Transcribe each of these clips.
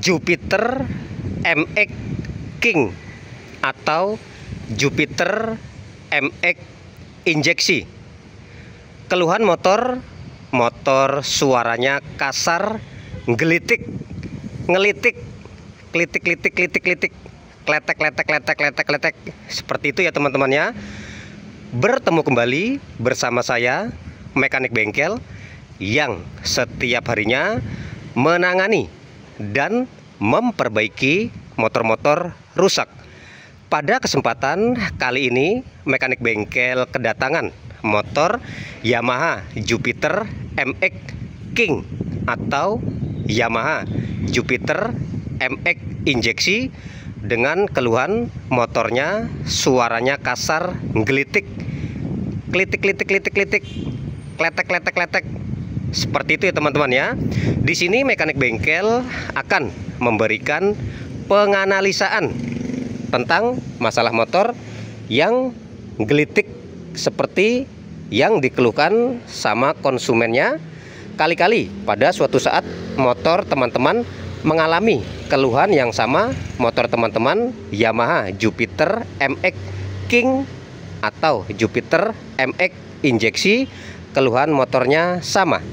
Jupiter MX King atau Jupiter MX injeksi. Keluhan motor suaranya kasar, ngelitik, klitik, kletek. Seperti itu ya teman-teman ya. Bertemu kembali bersama saya, mekanik bengkel, yang setiap harinya menangani dan memperbaiki motor-motor rusak. Pada kesempatan kali ini, mekanik bengkel kedatangan motor Yamaha Jupiter MX King atau Yamaha Jupiter MX injeksi dengan keluhan motornya suaranya kasar, ngelitik, kletek. Seperti itu ya teman-teman ya. Di sini mekanik bengkel akan memberikan penganalisaan tentang masalah motor yang gelitik seperti yang dikeluhkan sama konsumennya. Kali-kali pada suatu saat motor teman-teman mengalami keluhan yang sama, motor teman-teman Yamaha Jupiter MX King atau Jupiter MX injeksi, keluhan motornya sama.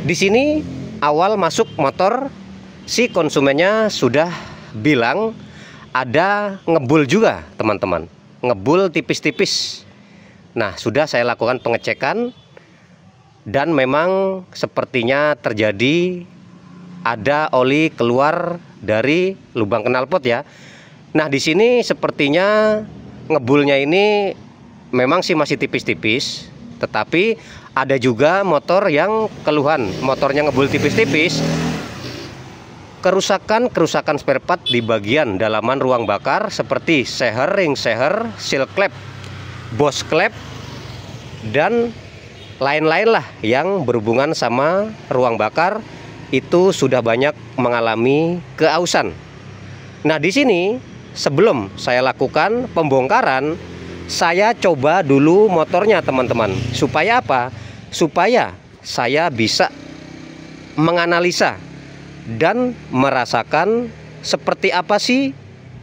Di sini awal masuk motor si konsumennya sudah bilang ada ngebul juga teman-teman, ngebul tipis-tipis. Nah, sudah saya lakukan pengecekan dan memang sepertinya terjadi ada oli keluar dari lubang knalpot ya. Nah, di sini sepertinya ngebulnya ini memang sih masih tipis-tipis, tetapi ada juga motor yang keluhan motornya ngebul tipis-tipis, kerusakan spare part di bagian dalaman ruang bakar seperti seher, ring seher, seal klep, bos klep, dan lain-lain lah yang berhubungan sama ruang bakar itu sudah banyak mengalami keausan. Nah, di sini sebelum saya lakukan pembongkaran, saya coba dulu motornya teman-teman. Supaya apa? Supaya saya bisa menganalisa dan merasakan seperti apa sih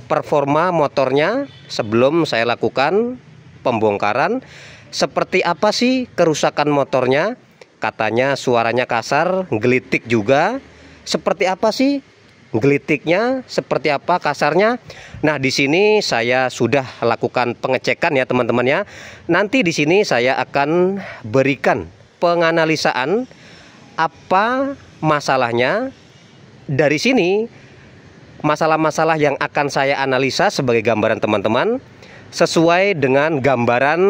performa motornya sebelum saya lakukan pembongkaran. Seperti apa sih kerusakan motornya? Katanya suaranya kasar, gelitik juga. Seperti apa sih gelitiknya? Seperti apa kasarnya? Nah, di sini saya sudah lakukan pengecekan ya teman-teman ya. Nanti di sini saya akan berikan penganalisaan apa masalahnya. Dari sini masalah-masalah yang akan saya analisa sebagai gambaran teman-teman sesuai dengan gambaran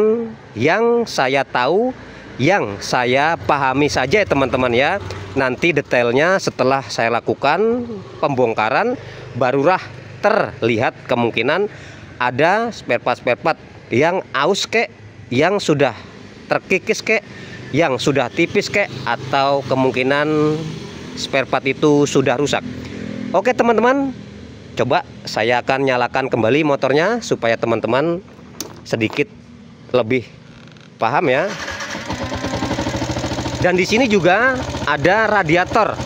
yang saya tahu, yang saya pahami saja ya teman-teman ya. Nanti detailnya setelah saya lakukan pembongkaran barulah terlihat kemungkinan ada spare part yang aus kek, yang sudah terkikis kek, yang sudah tipis kek, atau kemungkinan spare part itu sudah rusak. Oke teman-teman, coba saya akan nyalakan kembali motornya supaya teman-teman sedikit lebih paham ya. Dan di sini juga ada radiator.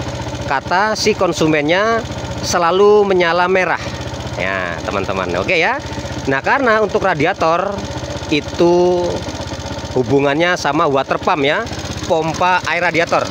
Kata si konsumennya selalu menyala merah. Ya, teman-teman. Oke ya. Nah, karena untuk radiator itu hubungannya sama water pump ya, pompa air radiator.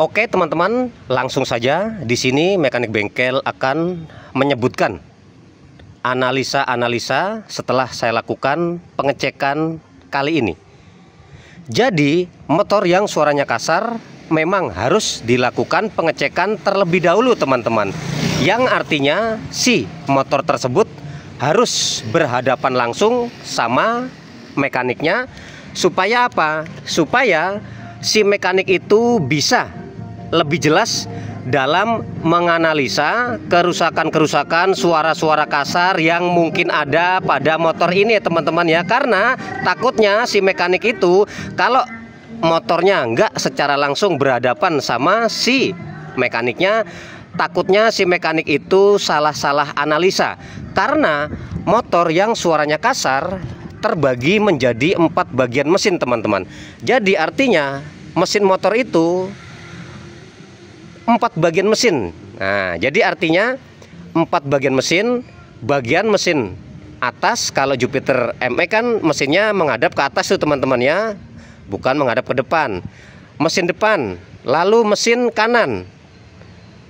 Oke teman-teman, langsung saja di sini mekanik bengkel akan menyebutkan analisa setelah saya lakukan pengecekan kali ini. Jadi motor yang suaranya kasar, memang harus dilakukan pengecekan terlebih dahulu teman-teman, yang artinya si motor tersebut harus berhadapan langsung sama mekaniknya. Supaya apa? Supaya si mekanik itu bisa lebih jelas dalam menganalisa kerusakan-kerusakan, suara-suara kasar yang mungkin ada pada motor ini ya teman-teman ya. Karena takutnya si mekanik itu kalau motornya nggak secara langsung berhadapan sama si mekaniknya, takutnya si mekanik itu salah-salah analisa. Karena motor yang suaranya kasar terbagi menjadi 4 bagian mesin teman-teman. Jadi artinya mesin motor itu 4 bagian mesin. Nah, jadi artinya 4 bagian mesin. Bagian mesin atas, kalau Jupiter MX kan mesinnya menghadap ke atas tuh teman-teman ya, bukan menghadap ke depan. Mesin depan, lalu mesin kanan,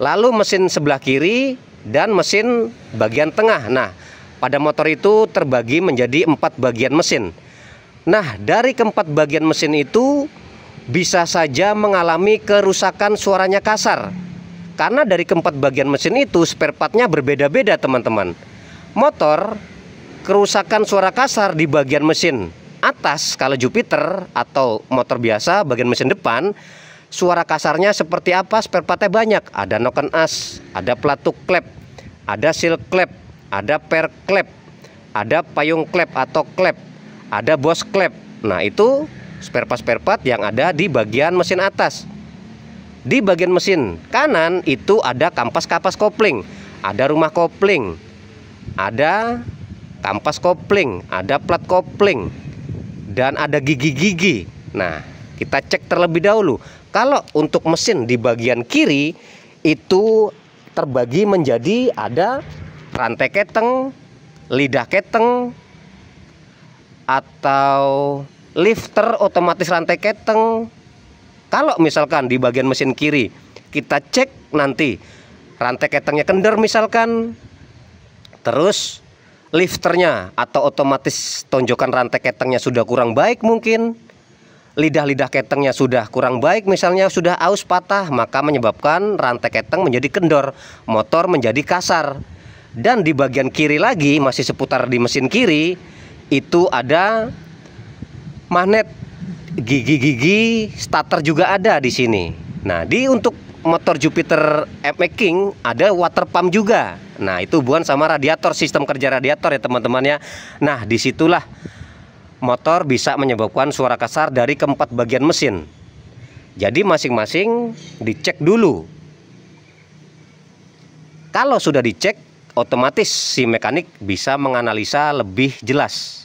lalu mesin sebelah kiri, dan mesin bagian tengah. Nah, pada motor itu terbagi menjadi 4 bagian mesin. Nah, dari keempat bagian mesin itu bisa saja mengalami kerusakan suaranya kasar. Karena dari keempat bagian mesin itu spare partnya berbeda-beda teman-teman. Motor kerusakan suara kasar di bagian mesin atas kalau Jupiter, atau motor biasa bagian mesin depan, suara kasarnya seperti apa? Spare partnya banyak. Ada noken as, ada pelatuk klep, ada seal klep, ada per klep, ada payung klep atau klep, ada bos klep. Nah, itu spare part yang ada di bagian mesin atas. Di bagian mesin kanan itu ada kampas-kampas kopling, ada rumah kopling, ada kampas kopling, ada plat kopling, dan ada gigi-gigi. Nah, kita cek terlebih dahulu. Kalau untuk mesin di bagian kiri itu terbagi menjadi ada rantai keteng, lidah keteng, atau lifter otomatis rantai keteng. Kalau misalkan di bagian mesin kiri kita cek nanti rantai ketengnya kendor misalkan, terus lifternya atau otomatis tonjokan rantai ketengnya sudah kurang baik, mungkin lidah-lidah ketengnya sudah kurang baik, misalnya sudah aus patah, maka menyebabkan rantai keteng menjadi kendor, motor menjadi kasar. Dan di bagian kiri lagi, masih seputar di mesin kiri, itu ada magnet, gigi-gigi starter juga ada di sini. Nah, untuk motor Jupiter MX King ada water pump juga. Nah, itu hubungan sama radiator, sistem kerja radiator ya teman-teman ya. Nah, disitulah motor bisa menyebabkan suara kasar dari keempat bagian mesin. Jadi masing-masing dicek dulu. Kalau sudah dicek, otomatis si mekanik bisa menganalisa lebih jelas.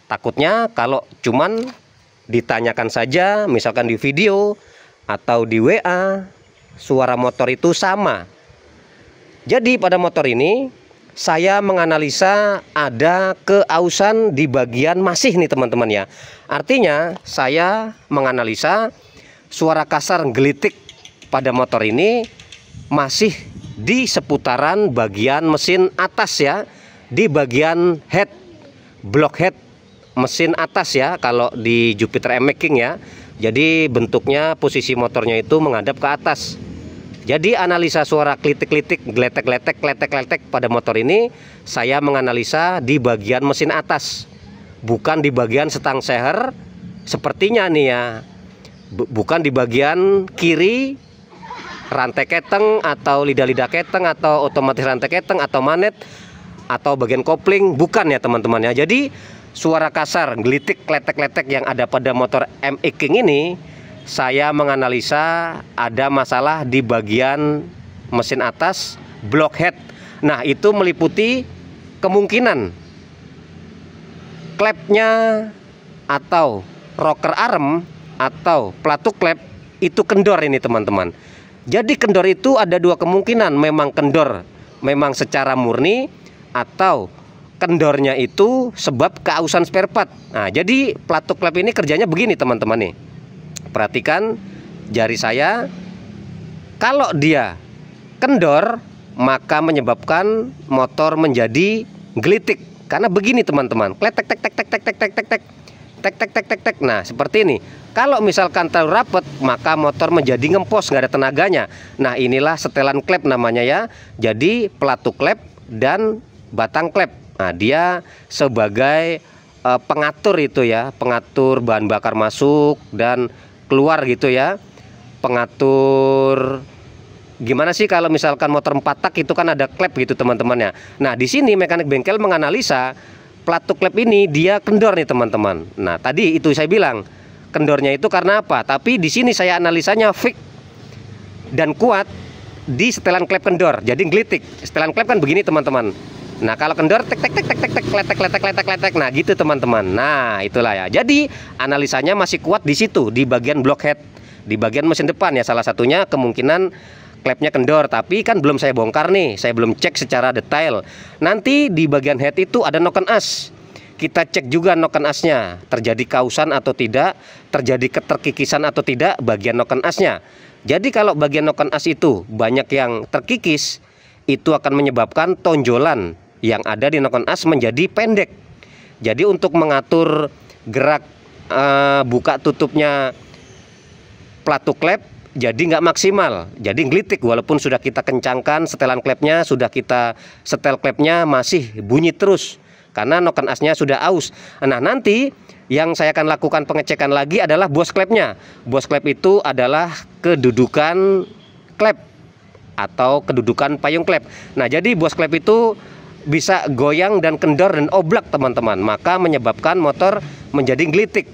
Takutnya kalau cuman ditanyakan saja, misalkan di video atau di WA, suara motor itu sama. Jadi pada motor ini saya menganalisa ada keausan di bagian masih nih teman-teman ya. Artinya saya menganalisa suara kasar gelitik pada motor ini masih di seputaran bagian mesin atas ya, di bagian head, block head mesin atas ya, kalau di Jupiter MX King ya. Jadi bentuknya, posisi motornya itu menghadap ke atas. Jadi analisa suara klitik-klitik, geletek-geletek, kletek-kletek pada motor ini saya menganalisa di bagian mesin atas, bukan di bagian setang seher sepertinya nih ya, bukan di bagian kiri rantai keteng atau lidah-lidah keteng atau otomatis rantai keteng atau manet atau bagian kopling, bukan ya teman-teman ya. Jadi suara kasar gelitik kletek-kletek yang ada pada motor MX King ini saya menganalisa ada masalah di bagian mesin atas, block head. Nah, itu meliputi kemungkinan klepnya atau rocker arm atau pelatuk klep itu kendor ini teman-teman. Jadi kendor itu ada dua kemungkinan, memang kendor memang secara murni, atau kendornya itu sebab keausan spare part. Nah, jadi pelatuk klep ini kerjanya begini teman-teman nih. Perhatikan jari saya, kalau dia kendor maka menyebabkan motor menjadi gelitik. Karena begini teman-teman, kletek tek tek tek tek tek tek tek tek. tek tek tek tek tek. Nah seperti ini. Kalau misalkan terlalu rapat, maka motor menjadi ngempos, nggak ada tenaganya. Nah inilah setelan klep namanya ya. Jadi pelatu klep dan batang klep. Nah dia sebagai pengatur itu ya, pengatur bahan bakar masuk dan keluar gitu ya. Pengatur gimana sih kalau misalkan motor 4 tak itu kan ada klep gitu teman-teman ya. Nah di sini mekanik bengkel menganalisa pelatu klep ini dia kendor nih teman-teman. Nah tadi itu saya bilang kendornya itu karena apa? Tapi di sini saya analisanya fix dan kuat di setelan klep kendor. Jadi gelitik. Setelan klep kan begini teman-teman. Nah kalau kendor tek tek tek tek tek tek letek letek letek letek. Nah gitu teman-teman. Nah itulah ya. Jadi analisanya masih kuat di situ di bagian blockhead, di bagian mesin depan ya. Salah satunya kemungkinan klepnya kendor. Tapi kan belum saya bongkar nih. Saya belum cek secara detail. Nanti di bagian head itu ada noken as. Kita cek juga noken asnya, terjadi kausan atau tidak, terjadi keterkikisan atau tidak bagian noken asnya. Jadi kalau bagian noken as itu banyak yang terkikis, itu akan menyebabkan tonjolan yang ada di noken as menjadi pendek. Jadi untuk mengatur gerak buka tutupnya pelatu klep jadi nggak maksimal, jadi gelitik walaupun sudah kita kencangkan setelan klepnya, sudah kita setel klepnya masih bunyi terus. Karena noken asnya sudah aus. Nah nanti yang saya akan lakukan pengecekan lagi adalah bos klepnya. Bos klep itu adalah kedudukan klep atau kedudukan payung klep. Nah jadi bos klep itu bisa goyang dan kendor dan oblak teman-teman. Maka menyebabkan motor menjadi gelitik.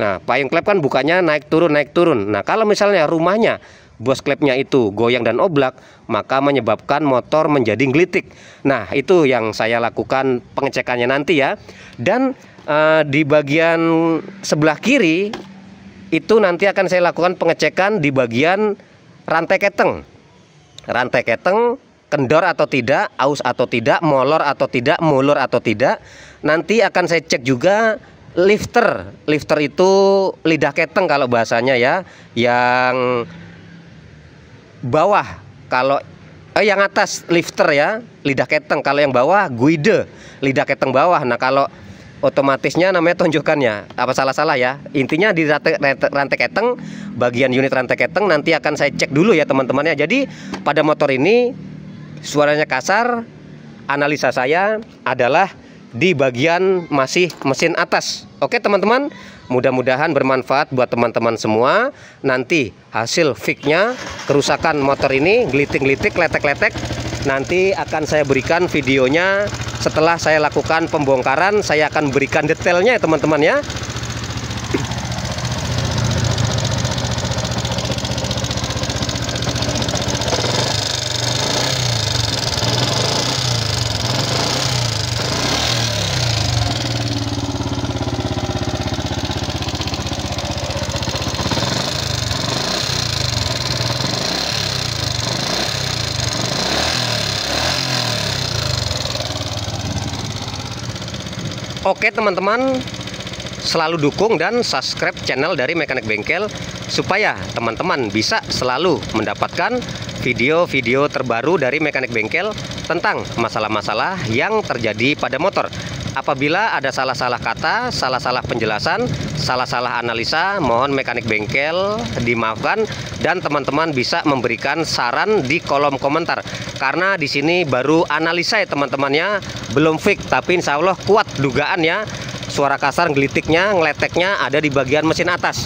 Nah payung klep kan bukannya naik turun naik turun. Nah kalau misalnya rumahnya bos klepnya itu goyang dan oblak, maka menyebabkan motor menjadi gelitik. Nah itu yang saya lakukan pengecekannya nanti ya. Dan di bagian sebelah kiri itu nanti akan saya lakukan pengecekan di bagian rantai keteng. Rantai keteng kendor atau tidak, aus atau tidak, molor atau tidak, mulur atau tidak. Nanti akan saya cek juga lifter. Lifter itu lidah keteng kalau bahasanya ya. Yang bawah kalau yang atas lifter ya, lidah keteng. Kalau yang bawah guide, lidah keteng bawah. Nah kalau otomatisnya namanya tonjokannya. Apa salah-salah ya? Intinya di rantai keteng, bagian unit rantai keteng nanti akan saya cek dulu ya teman-teman ya. Jadi pada motor ini suaranya kasar, analisa saya adalah di bagian masih mesin atas. Oke teman-teman, mudah-mudahan bermanfaat buat teman-teman semua. Nanti hasil fixnya kerusakan motor ini, gelitik-gelitik, letek-letek, nanti akan saya berikan videonya. Setelah saya lakukan pembongkaran, saya akan berikan detailnya ya teman-teman ya. Oke teman-teman, selalu dukung dan subscribe channel dari Mekanik Bengkel supaya teman-teman bisa selalu mendapatkan video-video terbaru dari Mekanik Bengkel tentang masalah-masalah yang terjadi pada motor. Apabila ada salah-salah kata, salah-salah penjelasan, salah-salah analisa, mohon Mekanik Bengkel dimaafkan dan teman-teman bisa memberikan saran di kolom komentar. Karena di sini baru analisa ya teman-temannya, belum fix, tapi insya Allah kuat dugaan ya. Suara kasar gelitiknya, ngeleteknya ada di bagian mesin atas.